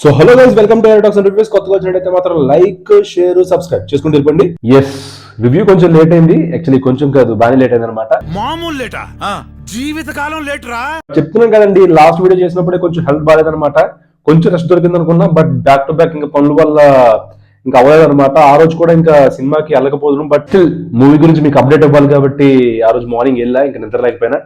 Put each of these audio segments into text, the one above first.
So hello guys, welcome to Airtalks and reviews. కొత్తగా వచ్చినట్టయితే మాత్రం లైక్, షేర్, సబ్స్క్రైబ్ చేసుకుంటూ వెళ్ళండి. ఎస్, రివ్యూ కొంచెం లేట్ అయింది. యాక్చువల్లీ కొంచెం కాదు, బాగానే లేట్ అయింది అనమాట. మామూలు లేటా, జీవితకాలం లేట్ రా. చెప్తున్నాం కదండి, లాస్ట్ వీడియో చేసినప్పుడే కొంచెం హెల్త్ బాగాలేదనమాట. కొంచెం రెస్ట్ దొరికింది అనుకున్నా, బట్ బ్యాక్ టు బ్యాక్ ఇంకా పనుల వల్ల ఇంకా అవ్వలేదు అనమాట. ఆ రోజు కూడా ఇంకా సినిమాకి వెళ్ళకపోతున్నాం. బట్ స్టిల్ మూవీ గురించి మీకు అప్డేట్ ఇవ్వాలి కాబట్టి ఆ రోజు మార్నింగ్ వెళ్ళా, ఇంకా నిద్ర లేకపోయినా.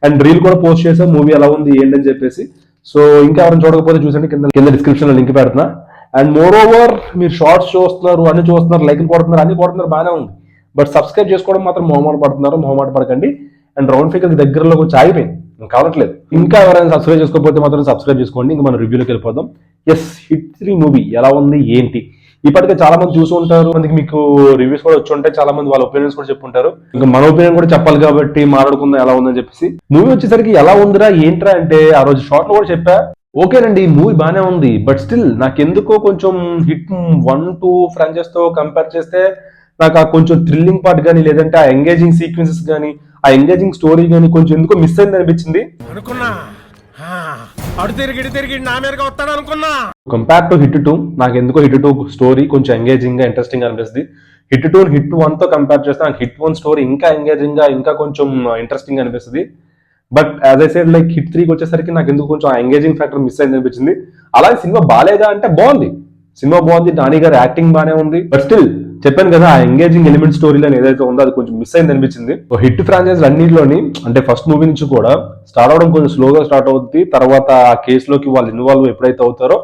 అండ్ రీల్ కూడా పోస్ట్ చేసాం, మూవీ ఎలా ఉంది ఏంటని చెప్పేసి. సో ఇంకా ఎవరైనా చూడకపోతే చూసండి, కింద డిస్క్రిప్షన్ లో లింక్ పెడుతున్నా. అండ్ మోర్ ఓవర్ మీరు షార్ట్స్ చూస్తున్నారు, అన్ని చూస్తున్నారు, లైక్లు కొడుతున్నారు, అన్ని కొడుతున్నారు, బాగానే ఉంది. బట్ సబ్స్క్రైబ్ చేసుకోవడం మాత్రం మొహమాట పడకండి. అండ్ రౌండ్ ఫిగర్ దగ్గరలో కొంచెం ఆగిపోయింది, కావట్లేదు. ఇంకా ఎవరైనా సబ్స్క్రైబ్ చేసుకోకపోతే మాత్రం సబ్స్క్రైబ్ చేసుకోండి. ఇంకా మనం రివ్యూలోకి వెళ్ళిపోదాం. ఎస్, హిట్ 3 మూవీ ఎలా ఉంది ఏంటి ఇప్పటికే చాలా మంది చూసి ఉంటారు, మందికి మీకు రివ్యూస్ కూడా వచ్చి ఉంటాయి, చాలా మంది వాళ్ళ ఒపీనియన్స్ కూడా చెప్పుంటారు. ఇంకా మన ఒపీనియన్ కూడా చెప్పాలి కాబట్టి మాట్లాడుకుందాం ఎలా ఉందని చెప్పేసి. మూవీ వచ్చేసరికి ఎలా ఉందిరా ఏంట్రా అంటే, ఆ రోజు షార్ట్ లో కూడా చెప్పా, ఓకేనండి మూవీ బాగానే ఉంది. బట్ స్టిల్ నాకెందుకో కొంచెం హిట్ 1-2 ఫ్రాంచైజ్ తో కంపేర్ చేస్తే నాకు ఆ కొంచెం థ్రిల్లింగ్ పార్ట్ కానీ, లేదంటే ఆ ఎంగేజింగ్ సీక్వెన్సెస్ కానీ, ఆ ఎంగేజింగ్ స్టోరీ కానీ కొంచెం ఎందుకో మిస్ అయింది అనిపించింది. అనుకున్నా అడు తిరిగి నా మీదగా వస్తాడు అనుకున్నా. కంపేర్ టు హిట్ 2 నాకు ఎందుకో హిట్ 2 స్టోరీ కొంచెం ఎంగేజింగ్ గా, ఇంట్రెస్టింగ్ అనిపిస్తుంది. హిట్ 2 హిట్ 1 తో కంపేర్ చేస్తే నాకు హిట్ 1 స్టోరీ ఇంకా ఎంగేజింగ్ గా, ఇంకా కొంచెం ఇంట్రెస్టింగ్ అనిపిస్తుంది. But as I said, like hit 3కి వచ్చేసరికి నాకు ఎందుకు కొంచెం ఎంగేజింగ్ ఫ్యాక్టర్ మిస్ అయింది అనిపించింది. అలాగే సినిమా బాగాలేదా అంటే బాగుంది, సినిమా బాగుంది, నాని గారి యాక్టింగ్ బాగానే ఉంది. బట్ స్టిల్ చెప్పాను కదా, ఆ ఎంగేజింగ్ ఎలిమెంట్ స్టోరీలో ఏదైతే ఉందో అది కొంచెం మిస్ అయింది అనిపించింది. హిట్ ఫ్రాంచైజ్ అన్నింటిలోని అంటే ఫస్ట్ మూవీ నుంచి కూడా స్టార్ట్ అవడం కొంచెం స్లోగా స్టార్ట్ అవుతుంది. తర్వాత ఆ కేసులోకి వాళ్ళు ఇన్వాల్వ్ ఎప్పుడైతే అవుతారో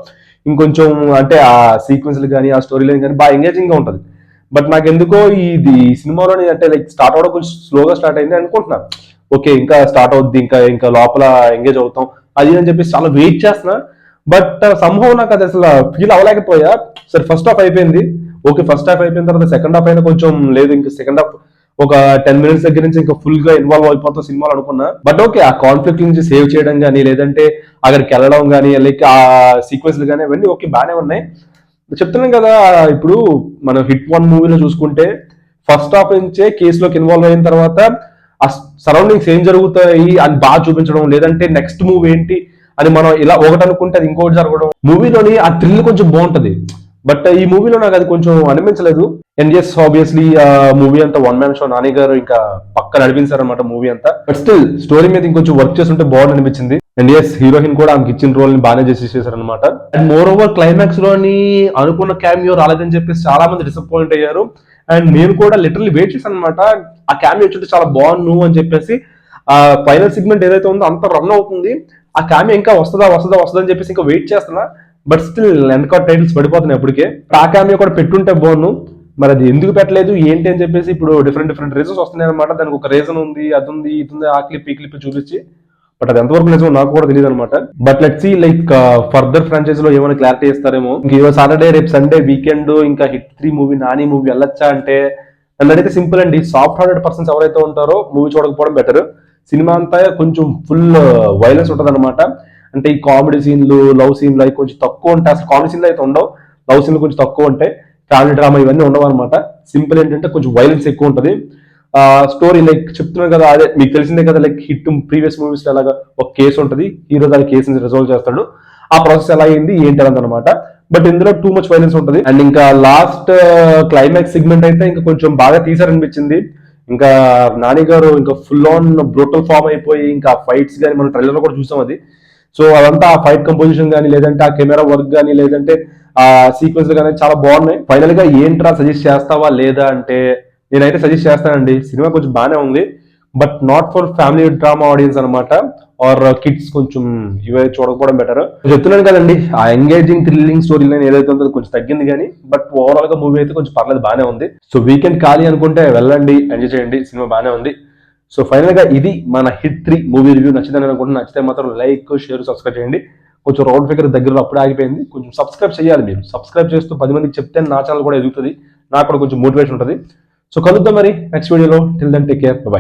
ఇంకొంచెం అంటే ఆ సీక్వెన్స్లు కానీ, ఆ స్టోరీ లైన్ కానీ బాగా ఎంగేజింగ్ గా ఉంటుంది. బట్ నాకు ఎందుకో ఈ సినిమాలోని అంటే లైక్ స్టార్ట్ అవడం కొంచెం స్లోగా స్టార్ట్ అయింది అనుకుంటున్నా. ఓకే ఇంకా స్టార్ట్ అవుద్ది, ఇంకా లోపల ఎంగేజ్ అవుతాం అది అని చెప్పేసి చాలా వెయిట్ చేస్తున్నా. బట్ సంభవం నాకు అది అసలు ఫీల్ అవ్వలేకపోయా. సరే ఫస్ట్ హాఫ్ అయిపోయింది, ఓకే ఫస్ట్ హాఫ్ అయిపోయిన తర్వాత సెకండ్ హాఫ్ అయినా కొంచెం లేదు, ఇంకా సెకండ్ హాఫ్ ఒక 10 minutes దగ్గర నుంచి ఇంకా ఫుల్ గా ఇన్వాల్వ్ అయిపోతాం సినిమాలు అనుకున్నా. బట్ ఓకే ఆ కాన్ఫ్లిక్ట్ నుంచి సేవ్ చేయడం కానీ, లేదంటే అక్కడికి వెళ్ళడం కానీ, లైక్ ఆ సీక్వెన్స్లు కానీ అవన్నీ ఓకే బాగానే ఉన్నాయి. చెప్తున్నాం కదా, ఇప్పుడు మనం హిట్ 1 మూవీలో చూసుకుంటే ఫస్ట్ హాఫ్ నుంచే కేసులోకి ఇన్వాల్వ్ అయిన తర్వాత ఆ సరౌండింగ్స్ ఏం జరుగుతాయి అని బాగా చూపించడం, లేదంటే నెక్స్ట్ మూవీ ఏంటి అని మనం ఇలా ఒకటి అనుకుంటే అది ఇంకోటి జరగడం, మూవీలోని ఆ థ్రిల్ కొంచెం బాగుంటది. బట్ ఈ మూవీలో నాకు అది కొంచెం అనిపించలేదు. అండ్ ఎస్ ఆబ్వియస్లీ మూవీ అంతా వన్ మ్యాన్ షో, నాని గారు ఇంకా పక్క నడిపించారనమాట మూవీ అంతా. బట్ స్టిల్ స్టోరీ మీద ఇంకొంచెం వర్క్ చేస్తుంటే బాగుంది అనిపించింది. అండ్ ఎస్ హీరోయిన్ కూడా ఆమెకి ఇచ్చిన రోల్ ని బాగానే చేసేసారనమాట. అండ్ మోర్ ఓవర్ క్లైమాక్స్ లోని అనుకున్న క్యామియో రాలేదని చెప్పేసి చాలా మంది డిసప్పాయింట్ అయ్యారు. అండ్ నేను కూడా లిటరల్లీ వెయిట్ చేశాను అనమాట, ఆ క్యామియో వచ్చి చాలా బాగుండు అని చెప్పేసి. ఆ ఫైనల్ సెగ్మెంట్ ఏదైతే ఉందో అంత రన్ అవుతుంది, ఆ క్యామియో ఇంకా వస్తుందా అని చెప్పేసి ఇంకా వెయిట్ చేస్తున్నా. బట్ స్టిల్ వెనక టైటిల్స్ పడిపోతున్నాయి అప్పటికే. ఆ క్యామియో కూడా పెట్టుంటే బాగుండు, మరి అది ఎందుకు పెట్టలేదు ఏంటి అని చెప్పేసి ఇప్పుడు డిఫరెంట్ రీజన్స్ వస్తున్నాయి అనమాట. దానికి ఒక రీజన్ ఉంది, అది ఉంది, ఇది ఉంది, ఆ క్లిప్ ఈ క్లిప్ చూపించి. బట్ అది ఎంతవరకు నిజమో నాకు కూడా తెలియదు అనమాట. But let's see, like further franchise లో ఏమైనా క్లారిటీ ఇస్తారేమో. ఇంక ఈరోజు సాటర్డే, రేపు సండే వీకెండ్ ఇంకా హిట్ 3 మూవీ, నాని మూవీ వెళ్ళొచ్చా అంటే నన్ను అడిగితే సింపుల్ అండి. సాఫ్ట్ హార్టెడ్ పర్సన్స్ ఎవరైతే ఉంటారో మూవీ చూడకపోవడం బెటర్. సినిమా అంతా కొంచెం ఫుల్ వైలెన్స్ ఉంటుంది అనమాట. అంటే ఈ కామెడీ సీన్లు, లవ్ సీన్లు అవి కొంచెం తక్కువ ఉంటాయి. అసలు కామెడీ సీన్లు అయితే ఉండవు, లవ్ సీన్లు కొంచెం తక్కువ ఉంటాయి, ఫ్యామిలీ డ్రామా ఇవన్నీ ఉండవు అనమాట. సింపుల్ ఏంటంటే కొంచెం వైలెన్స్ ఎక్కువ ఉంటుంది. స్టోరీ లైక్ చెప్తున్నాను కదా, అదే మీకు తెలిసిందే కదా, లైక్ హిట్ ప్రీవియస్ మూవీస్ అలాగా ఒక కేసు ఉంటుంది, హీరో దాని కేసుని రిజాల్వ్ చేస్తాడు, ఆ ప్రాసెస్ ఎలా అయింది ఏంటి అనమాట. బట్ ఇందులో టూ మచ్ వైలెన్స్ ఉంటుంది. అండ్ ఇంకా లాస్ట్ క్లైమాక్స్ సెగ్మెంట్ అయితే ఇంకా కొంచెం బాగా తీసారనిపించింది. ఇంకా నాని గారు ఇంకా ఫుల్ ఆన్ బ్రూటల్ ఫామ్ అయిపోయి ఇంకా ఫైట్స్ కానీ మనం ట్రైలర్ లో కూడా చూసాం అది. సో అదంతా ఆ ఫైట్ కంపోజిషన్ కానీ, లేదంటే ఆ కెమెరా వర్క్ కానీ, లేదంటే ఆ సీక్వెన్స్ కానీ చాలా బాగున్నాయి. ఫైనల్ గా ఏంట్రా సజెస్ట్ చేస్తావా లేదా అంటే నేనైతే సజెస్ట్ చేస్తానండి. సినిమా కొంచెం బాగానే ఉంది, but not for family drama audience అనమాట, ఆర్ కిడ్స్. కొంచెం ఇవే చూడకపోవడం బెటర్. చెప్తున్నాను కదండి, ఆ ఎంగేజింగ్ థ్రిల్లింగ్ స్టోరీ లైన్ ఏదైతే ఉందో కొంచెం తగ్గింది కానీ, బట్ ఓవరాల్ గా మూవీ అయితే కొంచెం పర్లేదు బాగానే ఉంది. సో వీకెండ్ ఖాళీ అనుకుంటే వెళ్ళండి, ఎంజాయ్ చేయండి, సినిమా బాగానే ఉంది. సో ఫైనల్ గా ఇది మన హిట్ 3 మూవీ రివ్యూ. నచ్చిందని అనుకుంటున్నా, నచ్చితే మాత్రం లైక్, షేర్, సబ్స్క్రైబ్ చేయండి. కొంచెం రౌండ్ ఫిగర్ దగ్గరలో అప్పుడే ఆగిపోయింది, కొంచెం సబ్స్క్రైబ్ చేయాలి. మీరు సబ్స్క్రైబ్ చేస్తూ 10 మందికి చెప్తే నా ఛానల్ కూడా ఎదుగుతుంది, నాకు కూడా కొంచెం మోటివేషన్ ఉంటుంది. సో కలుద్దాం మరి నెక్స్ట్ వీడియోలో. Till then take care, by.